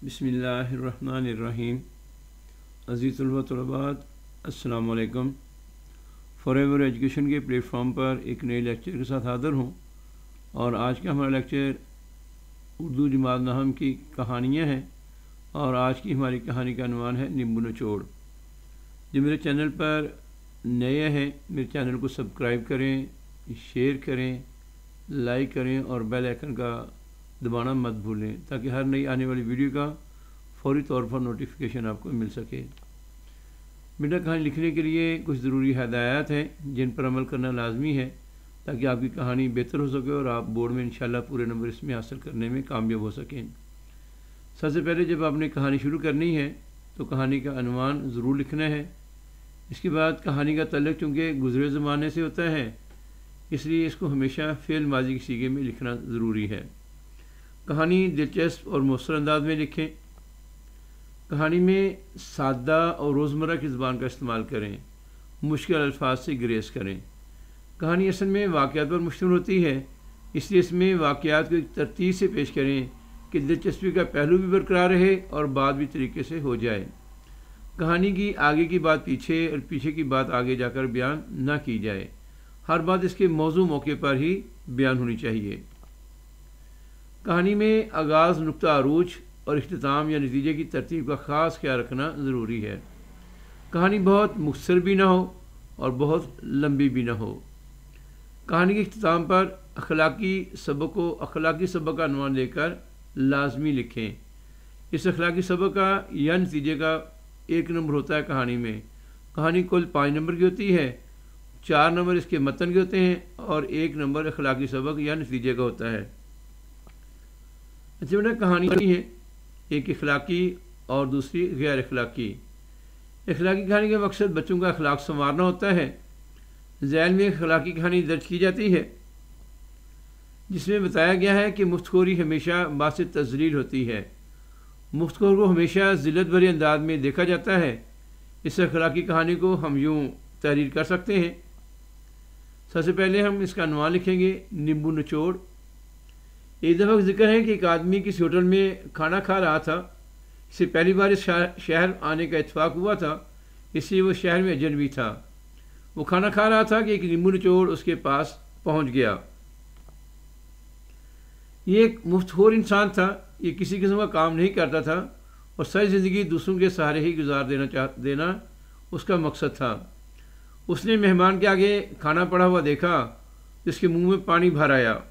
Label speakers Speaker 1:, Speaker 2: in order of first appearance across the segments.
Speaker 1: बिस्मिल्लाहिर्रहमानिर्रहीम। अज़ीज़ तलबात अस्सलाम वालेकुम। फॉरएवर एजुकेशन के प्लेटफॉर्म पर एक नए लेक्चर के साथ हाज़िर हूँ और आज का हमारा लेक्चर उर्दू जमात नहम की कहानियाँ हैं और आज की हमारी कहानी का अनवान है नींबू निचोड़। जो मेरे चैनल पर नए हैं मेरे चैनल को सब्सक्राइब करें, शेयर करें, लाइक करें और बेल आइकन का दबाना मत भूलें ताकि हर नई आने वाली वीडियो का फौरी तौर पर नोटिफिकेशन आपको मिल सके। बेटा कहानी लिखने के लिए कुछ ज़रूरी हदायत हैं जिन पर अमल करना लाजमी है ताकि आपकी कहानी बेहतर हो सके और आप बोर्ड में इंशाल्लाह पूरे नंबर इसमें हासिल करने में कामयाब हो सकें। सबसे पहले जब आपने कहानी शुरू करनी है तो कहानी का अनवान ज़रूर लिखना है। इसके बाद कहानी का तल्लुक़ चूँकि गुज़रे ज़माने से होता है इसलिए इसको हमेशा फ़ेल माजी के सीगे में लिखना ज़रूरी है। कहानी दिलचस्प और मौसर अंदाज में लिखें। कहानी में सादा और रोज़मर्रा की ज़बान का इस्तेमाल करें, मुश्किल अल्फाज से ग्रेस करें। कहानी असल में वाक़यात पर मुश्तमिल होती है इसलिए इसमें वाक़यात को एक तरतीब से पेश करें कि दिलचस्पी का पहलू भी बरकरार रहे और बात भी तरीके से हो जाए। कहानी की आगे की बात पीछे और पीछे की बात आगे जाकर बयान न की जाए। हर बात इसके मौजू मौके पर ही बयान होनी चाहिए। कहानी में आगाज़, नुक्ता अरूज और इख्तिताम या नतीजे की तरतीब का ख़ास ख्याल रखना ज़रूरी है। कहानी बहुत मुख्तसर भी ना हो और बहुत लंबी भी ना हो। कहानी के इख्तिताम पर अखलाकी सबक का अनवान लेकर लाजमी लिखें। इस अखलाकी सबक का या नतीजे का 1 नंबर होता है कहानी में। कहानी कुल 5 नंबर की होती है, 4 नंबर इसके मतन के होते हैं और 1 नंबर अखलाकी सबक या नतीजे का होता है। अच्छा बेटा कहानी है एक अखलाकी और दूसरी गैर अखलाकी। अखलाकी कहानी का मकसद बच्चों का अखलाक संवारना होता है। ज़ैल में अखलाकी कहानी दर्ज की जाती है जिसमें बताया गया है कि मुफ्तखोरी हमेशा बासे तज़लील होती है। मुफ्तखोर को हमेशा ज़िल्लत भरे अंदाज में देखा जाता है। इस अखलाकी कहानी को हम यूँ तहरीर कर सकते हैं। सबसे पहले हम इसका अनवान लिखेंगे नींबू निचोड़। एक दफ़ा जिक्र है कि एक आदमी किसी होटल में खाना खा रहा था। इसे पहली बार इस शहर आने का इत्तेफाक हुआ था इसलिए वो शहर में अजनबी था। वो खाना खा रहा था कि एक नींबू निचोड़ उसके पास पहुंच गया। ये एक मुफ्तखोर इंसान था। ये किसी किस्म का काम नहीं करता था और सारी ज़िंदगी दूसरों के सहारे ही गुजार देना उसका मकसद था। उसने मेहमान के आगे खाना पड़ा हुआ देखा, जिसके मुंह में पानी भर आया।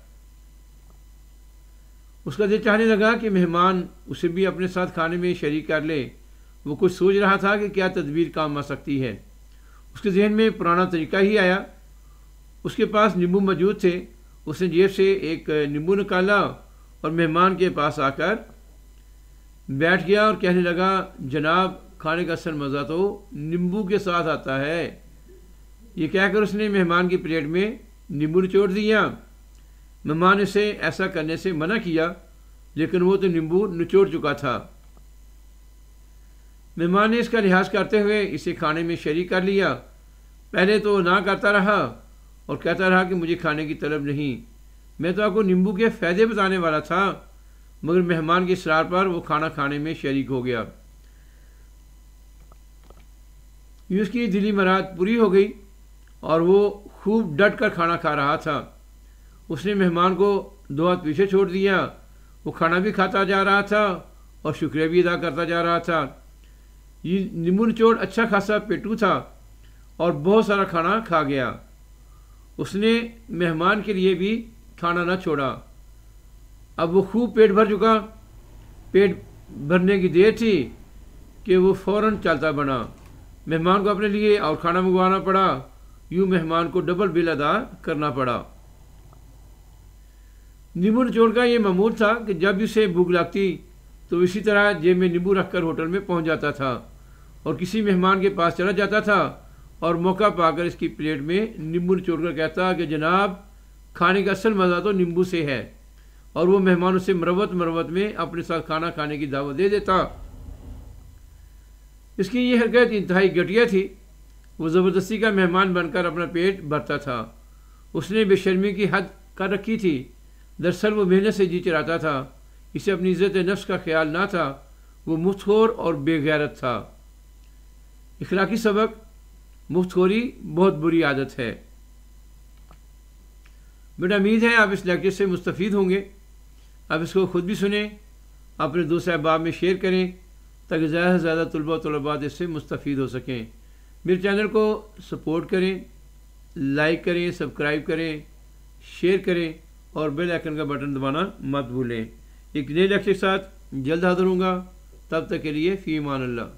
Speaker 1: उसका दिल चाहने लगा कि मेहमान उसे भी अपने साथ खाने में शरीक कर ले। वो कुछ सोच रहा था कि क्या तदबीर काम आ सकती है। उसके जहन में पुराना तरीका ही आया। उसके पास नींबू मौजूद थे। उसने जेब से एक नींबू निकाला और मेहमान के पास आकर बैठ गया और कहने लगा, जनाब खाने का असल मज़ा तो नींबू के साथ आता है। ये कहकर उसने मेहमान की प्लेट में नींबू निचोड़ दिया। मेहमान ने इसे ऐसा करने से मना किया लेकिन वो तो नींबू निचोड़ चुका था। मेहमान ने इसका लिहाज करते हुए इसे खाने में शरीक कर लिया। पहले तो ना करता रहा और कहता रहा कि मुझे खाने की तलब नहीं, मैं तो आपको नींबू के फ़ायदे बताने वाला था, मगर मेहमान के इसरार पर वो खाना खाने में शरीक हो गया। यूँ उसकी दिली मुराद पूरी हो गई और वो खूब डट कर खाना खा रहा था। उसने मेहमान को 2 हाथ पीछे छोड़ दिया। वो खाना भी खाता जा रहा था और शुक्रिया भी अदा करता जा रहा था। ये नींबू निचोड़ अच्छा खासा पेटू था और बहुत सारा खाना खा गया। उसने मेहमान के लिए भी खाना ना छोड़ा। अब वो खूब पेट भर चुका। पेट भरने की देर थी कि वो फ़ौरन चलता बना। मेहमान को अपने लिए और खाना मंगवाना पड़ा। यूँ मेहमान को डबल बिल अदा करना पड़ा। नींबू निचोड़ का ये मामूल था कि जब भी उसे भूख लगती तो इसी तरह जेब में नींबू रखकर होटल में पहुंच जाता था और किसी मेहमान के पास चला जाता था और मौका पाकर इसकी प्लेट में नींबू निचोड़ कर कहता कि जनाब खाने का असल मज़ा तो नींबू से है, और वो मेहमान उसे मरवत में अपने साथ खाना खाने की दावत दे देता। इसकी ये हरकत इंतहाई घटिया थी। वो ज़बरदस्ती का मेहमान बनकर अपना पेट भरता था। उसने बेशर्मी की हद कर रखी थी। दरअसल वो मेहनत से जी चलाता था। इसे अपनी इज़्ज़त नफ्स का ख्याल ना था وہ مفت خور اور بے غیرت تھا۔ اخلاقی سبق: مفت خوری بہت بری عادت ہے۔ بیٹا امید ہے آپ اس لیکچر سے مستفید ہوں گے۔ آپ اس کو خود بھی سنیں، اپنے دوست احباب میں شیئر کریں تاکہ زیادہ سے زیادہ طلباء و طلبات اس سے مستفید ہو سکیں۔ میرے چینل کو سپورٹ کریں، لائک کریں، سبسکرائب کریں، شیئر کریں اور بیل آئیکن کا بٹن دبانا مت بھولیں۔ ایک نئے لیکچر کے ساتھ جلد حاضر ہوں گا، تب تک کے لیے فی امان اللہ۔